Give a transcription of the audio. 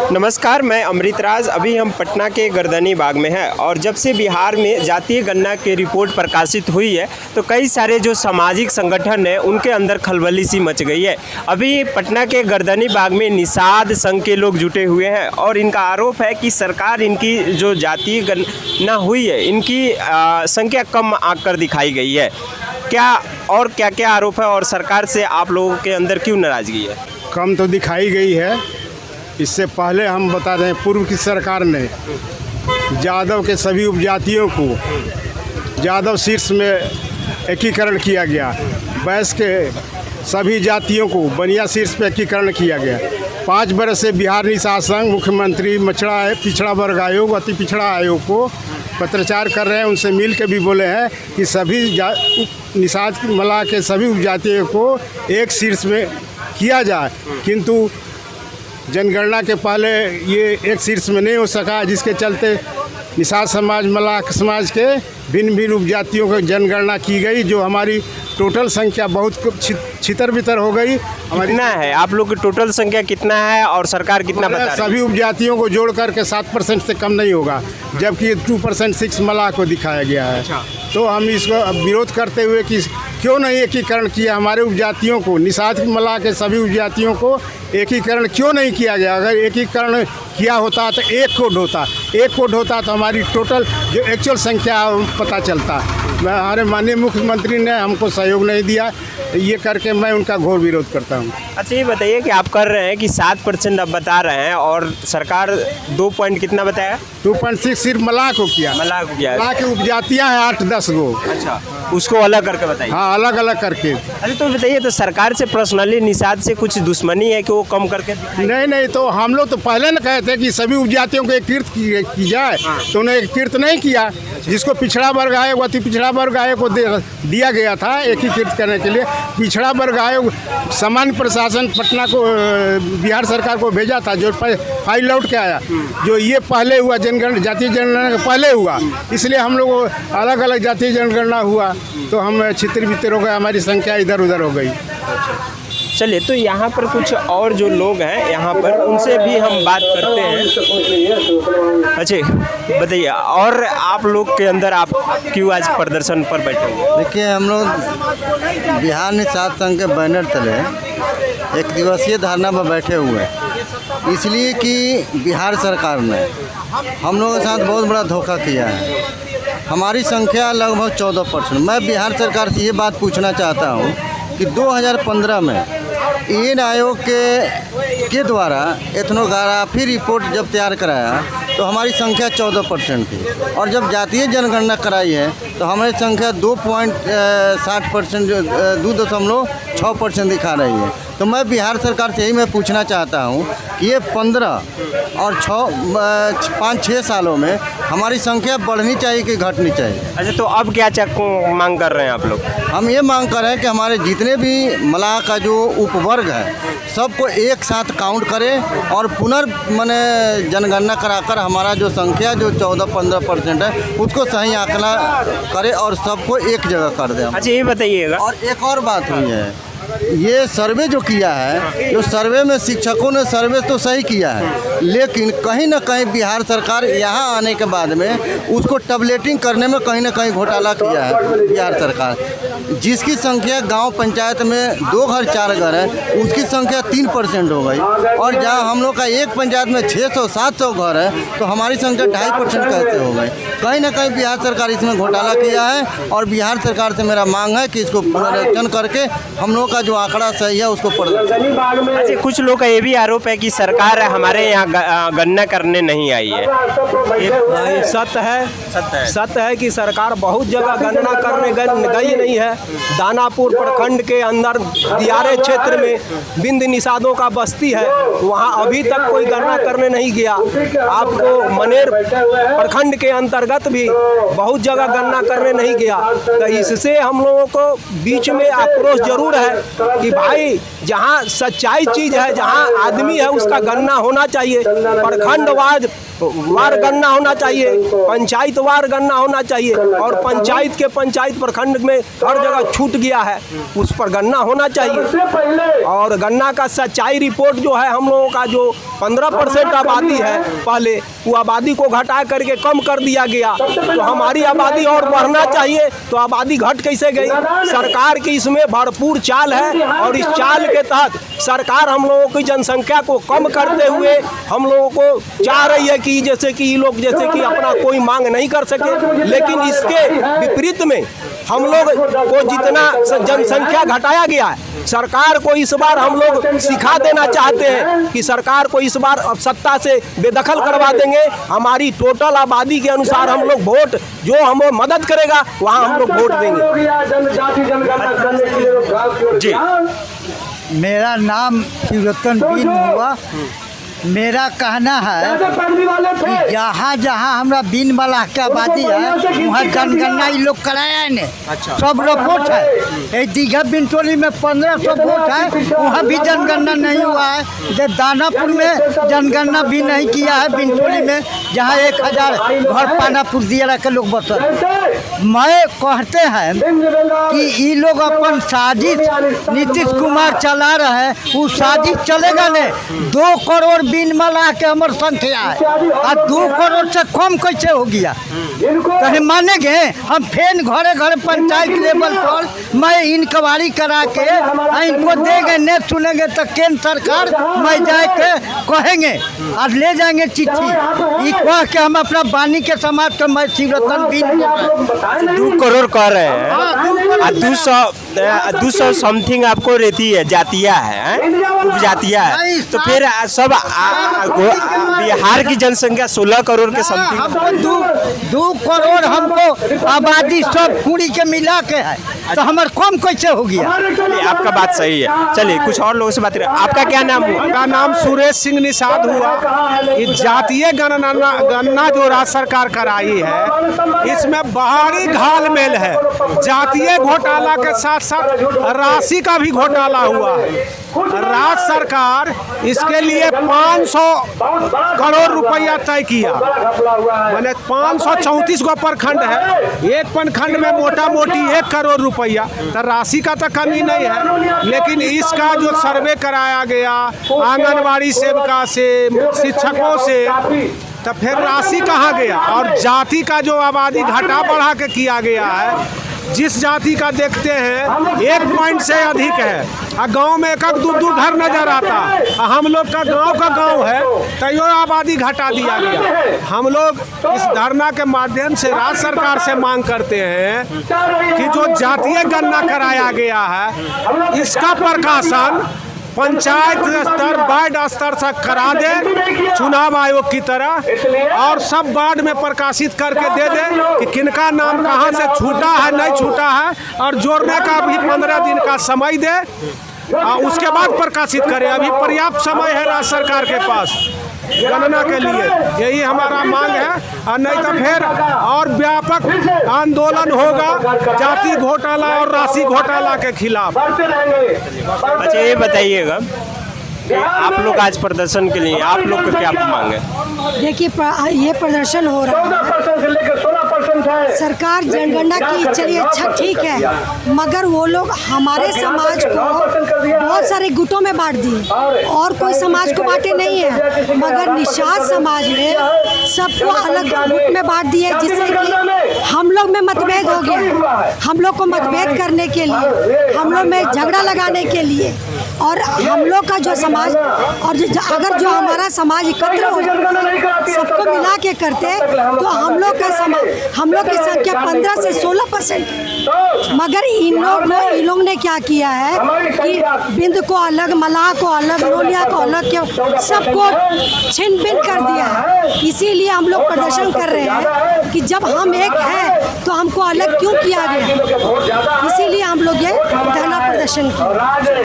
नमस्कार, मैं अमृत राज। अभी हम पटना के गर्दनी बाग में हैं और जब से बिहार में जातीय गणना की रिपोर्ट प्रकाशित हुई है तो कई सारे जो सामाजिक संगठन हैं उनके अंदर खलबली सी मच गई है। अभी पटना के गर्दनी बाग में निषाद संघ के लोग जुटे हुए हैं और इनका आरोप है कि सरकार इनकी जो जातीय गणना हुई है इनकी संख्या कम आकर दिखाई गई है। क्या क्या आरोप है और सरकार से आप लोगों के अंदर क्यों नाराज़गी है? कम तो दिखाई गई है। इससे पहले हम बता दें, पूर्व की सरकार ने यादव के सभी उपजातियों को यादव शीर्ष में एकीकरण किया गया। वैश्य के सभी जातियों को बनिया शीर्ष पर एकीकरण किया गया। 5 बरस से बिहार निषाद संघ, मुख्यमंत्री पिछड़ा वर्ग आयोग, अति पिछड़ा आयोग को पत्राचार कर रहे हैं। उनसे मिल के भी बोले हैं कि सभी निषाद मला के सभी उपजातियों को एक शीर्ष में किया जाए, किंतु जनगणना के पहले ये एक शीर्ष में नहीं हो सका, जिसके चलते निषाद समाज, मलाह समाज के भिन्न भिन्न उपजातियों की जनगणना की गई, जो हमारी टोटल संख्या बहुत छितर बितर हो गई। हमारी कितना है आप लोग की टोटल संख्या कितना है और सरकार कितना बता रही है? सभी उपजातियों को जोड़ करके 7% से कम नहीं होगा, जबकि 2% 6 मलाह को दिखाया गया है। अच्छा। तो हम इसको विरोध करते हुए कि क्यों नहीं एकीकरण किया हमारे उपजातियों को, निषाद मलाह के सभी उपजातियों को एकीकरण क्यों नहीं किया गया? अगर एकीकरण किया होता तो एक कोड होता तो हमारी टोटल जो एक्चुअल संख्या पता चलता। हमारे माननीय मुख्यमंत्री ने हमको सहयोग नहीं दिया, ये करके मैं उनका घोर विरोध करता हूँ। अच्छा, ये बताइए कि आप कर रहे हैं कि 7% अब बता रहे हैं और सरकार 2 पॉइंट कितना बताया? 2.6 सिर्फ मलाह को किया। मलाह को किया। मलाह की उपजातियाँ हैं 8-10 गो। अच्छा, उसको अलग करके बताइए। हाँ, अलग अलग करके। अरे तो बताइए, तो सरकार से पर्सनली निषाद से कुछ दुश्मनी है कि वो कम करके? नहीं, तो हम लोग तो पहले न कहे थे कि सभी उपजातियों को एकीकृत की जाए, तो उन्हें एकीकृत नहीं किया। जिसको पिछड़ा वर्ग आयोग, अति पिछड़ा वर्ग आयोग को दिया गया था एकीकृत करने के लिए। पिछड़ा वर्ग आयोग सामान्य प्रशासन पटना को बिहार सरकार को भेजा था, जो फाइल लौट के आया। जो ये पहले हुआ जनगणना, जातीय जनगणना के पहले हुआ, इसलिए हम लोग अलग अलग जातीय जनगणना हुआ तो हम छितर बितर हो गए, हमारी संख्या इधर उधर हो गई। चलिए, तो यहाँ पर कुछ और जो लोग हैं यहाँ पर उनसे भी हम बात करते हैं। अच्छा, बताइए, और आप लोग के अंदर आप क्यों आज प्रदर्शन पर बैठे हुए? देखिए, हम लोग बिहार निषाद संघ के बैनर तले 1 दिवसीय धरना पर बैठे हुए हैं, इसलिए कि बिहार सरकार ने हम लोगों के साथ बहुत बड़ा धोखा किया है। हमारी संख्या लगभग 14%। मैं बिहार सरकार से ये बात पूछना चाहता हूँ कि 2015 में इन आयोग के द्वारा एथनोग्राफी रिपोर्ट जब तैयार कराया तो हमारी संख्या 14% थी, और जब जातीय जनगणना कराई है तो हमारी संख्या 2.60%, 2.6% दिखा रही है। तो मैं बिहार सरकार से यही मैं पूछना चाहता हूँ कि ये 15 और 5-6 सालों में हमारी संख्या बढ़नी चाहिए कि घटनी चाहिए? अच्छा, तो अब क्या मांग कर रहे हैं आप लोग? हम ये मांग कर रहे हैं कि हमारे जितने भी मलाह का जो उपवर्ग है सबको एक साथ काउंट करें और पुनर्मने जनगणना कराकर हमारा जो संख्या जो 14-15% है उसको सही आंकड़ा करें और सबको एक जगह कर दें। अच्छा, ये बताइएगा, और एक और बात हुई है, ये सर्वे जो किया है, जो सर्वे में शिक्षकों ने सर्वे तो सही किया है, लेकिन कहीं ना कहीं बिहार सरकार यहाँ आने के बाद में उसको टैबलेटिंग करने में कहीं ना कहीं घोटाला किया है। बिहार सरकार जिसकी संख्या गांव पंचायत में 2 घर 4 घर है, उसकी संख्या 3% हो गई, और जहां हम लोग का एक पंचायत में 600-700 घर है तो हमारी संख्या 2.5% कैसे हो गई? कहीं ना कहीं बिहार सरकार इसमें घोटाला किया है, और बिहार सरकार से मेरा मांग है कि इसको पुनरीक्षण करके हम लोग का जो आंकड़ा सही है उसको प्रदर्शन। अच्छा, कुछ लोग का ये भी आरोप है कि सरकार हमारे यहाँ गणना करने नहीं आई है। ये सत्य है कि सरकार बहुत जगह गणना करने गई नहीं है। दानापुर प्रखंड के अंदर दियारे क्षेत्र में बिंद निषादों का बस्ती है, वहाँ अभी तक कोई गणना करने नहीं गया। आपको मनेर प्रखंड के अंतर्गत भी बहुत जगह गणना करने नहीं गया। तो इससे हम लोगों को बीच में आक्रोश जरूर है कि भाई जहाँ सच्चाई चीज़ है, जहाँ आदमी है, उसका गणना होना चाहिए। चाहिए, प्रखंड वार गणना होना चाहिए, पंचायत वार गणना होना चाहिए, और पंचायत प्रखंड में हर जगह छूट गया है, उस पर गणना होना चाहिए। और गणना का सच्चाई रिपोर्ट जो है, हम लोगों का जो 15% आबादी है पहले, वो आबादी को घटा करके कम कर दिया गया, तो हमारी आबादी और बढ़ना चाहिए, तो आबादी घट कैसे गई? सरकार की इसमें भरपूर चाल है, और इस चाल के तहत सरकार हम लोगों की जनसंख्या को कम करते हुए हम लोगों को चाह रही है कि जैसे कि ये लोग जैसे कि अपना कोई मांग नहीं कर सके, लेकिन इसके विपरीत में हम लोग को जितना जनसंख्या घटाया गया है, सरकार को इस बार हम लोग सिखा देना चाहते हैं कि सरकार को इस बार सत्ता से बेदखल करवा देंगे। हमारी टोटल आबादी के अनुसार हम लोग वोट, जो हमें मदद करेगा वहाँ हम लोग वोट देंगे। जी, मेरा नाम शिवरतन बीन हुआ। मेरा कहना है कि जहाँ जहाँ हमारा बीन वाला के आबादी है, वहाँ जनगणना ये लोग कराया ने। अच्छा। सब रिपोर्ट है। दीघा बिनटोली में 1500 वोट है, वहाँ भी जनगणना नहीं हुआ है। जब दानापुर में जनगणना भी नहीं किया है, बिनटोली में जहाँ 1000 घर पानापुर दिया के लोग बसल। मैं कहते हैं कि ये लोग अपन साजिश नीतीश कुमार चला रहे हैं, वो साजिश चलेगा नहीं। 2 करोड़ बिन मला के हमार संख्या है, और 2 करोड़ से कम कैसे हो गया? कहीं मानेंगे? हम फेन घरे घरे पंचायत लेवल पर मैं इंक्वायरी करा के इनको देंगे, नहीं सुनेंगे तो केंद्र सरकार मैं जाए के कहेंगे और ले जाएंगे चिट्ठी। ये कह के हम अपना बानी के समाज को मैं शिवरतन बीन 2 करोड़ कह रहे हैं, 200 समथिंग आपको रहती है, जातिया है, उपजातिया है, तो फिर सब बिहार की जनसंख्या 16 करोड़ के समथिंग। हमको 2 करोड़ हमको आबादी सब पूरी के मिला के है, तो हमारे कम कैसे हो गया? आपका बात सही है। चलिए कुछ और लोगों से बात करें। आपका क्या नाम हुआ? का नाम सुरेश सिंह निषाद हुआ। ये जातीय गणना जो राज्य सरकार कराई है, इसमें बाहरी घालमेल है। जातीय घोटाला के साथ साथ राशि का भी घोटाला हुआ है। राज्य सरकार इसके लिए 500 करोड़ रुपया तय किया, मैंने 534 गो प्रखंड है, एक प्रखंड में मोटा मोटी 1 करोड़ रुपया, तो राशि का तो कमी नहीं है। लेकिन इसका जो सर्वे कराया गया आंगनबाड़ी सेविका से, शिक्षकों से, तो फिर राशि कहाँ गया? और जाति का जो आबादी घटा बढ़ा के किया गया है, जिस जाति का देखते हैं 1 पॉइंट से अधिक है, और गांव में 1 2 घर नजर आता है। हम लोग का गांव है, तो यो आबादी घटा दिया गया। हम लोग इस धरना के माध्यम से राज्य सरकार से मांग करते हैं कि जो जातीय गणना कराया गया है, इसका प्रकाशन पंचायत स्तर, वार्ड स्तर से करा दे, चुनाव आयोग की तरह, और सब वार्ड में प्रकाशित करके दे दे कि किनका नाम कहां से छूटा है, नहीं छूटा है, और जोड़ने का भी 15 दिन का समय दे, उसके बाद प्रकाशित करें। अभी पर्याप्त समय है राज्य सरकार के पास गणना के लिए, यही हमारा मांग है। और नहीं तो फिर और व्यापक आंदोलन होगा जाति घोटाला और राशि घोटाला के खिलाफ। अच्छा ये बताइएगा कि आप लोग आज प्रदर्शन के लिए आप लोग को क्या मांग है? देखिए ये प्रदर्शन हो रहा है, सरकार जनगणना की, चलिए अच्छा ठीक है, मगर वो लोग हमारे समाज को बहुत सारे गुटों में बांट दिए और कोई समाज को बांटे नहीं है, मगर निषाद समाज में सबको अलग गुट में बांट दिए, जिससे कि हम लोग में मतभेद हो गया। हम लोग को मतभेद करने के लिए, हम लोग में झगड़ा लगाने के लिए, और हम लोग का जो समाज और अगर जो हमारा समाज एकत्र हो जाए, सबको मिला के करते, तो हम लोग का समाज, हम लोग की संख्या 15 से 16%। मगर इन लोग ने क्या किया है कि बिंद को अलग, मलाह को अलग, लोनिया को अलग, सबको छिन भिन कर दिया है। इसीलिए हम लोग प्रदर्शन कर रहे हैं कि जब हम एक हैं तो हमको अलग क्यों किया गया। इसीलिए हम लोग ये धरना प्रदर्शन किया।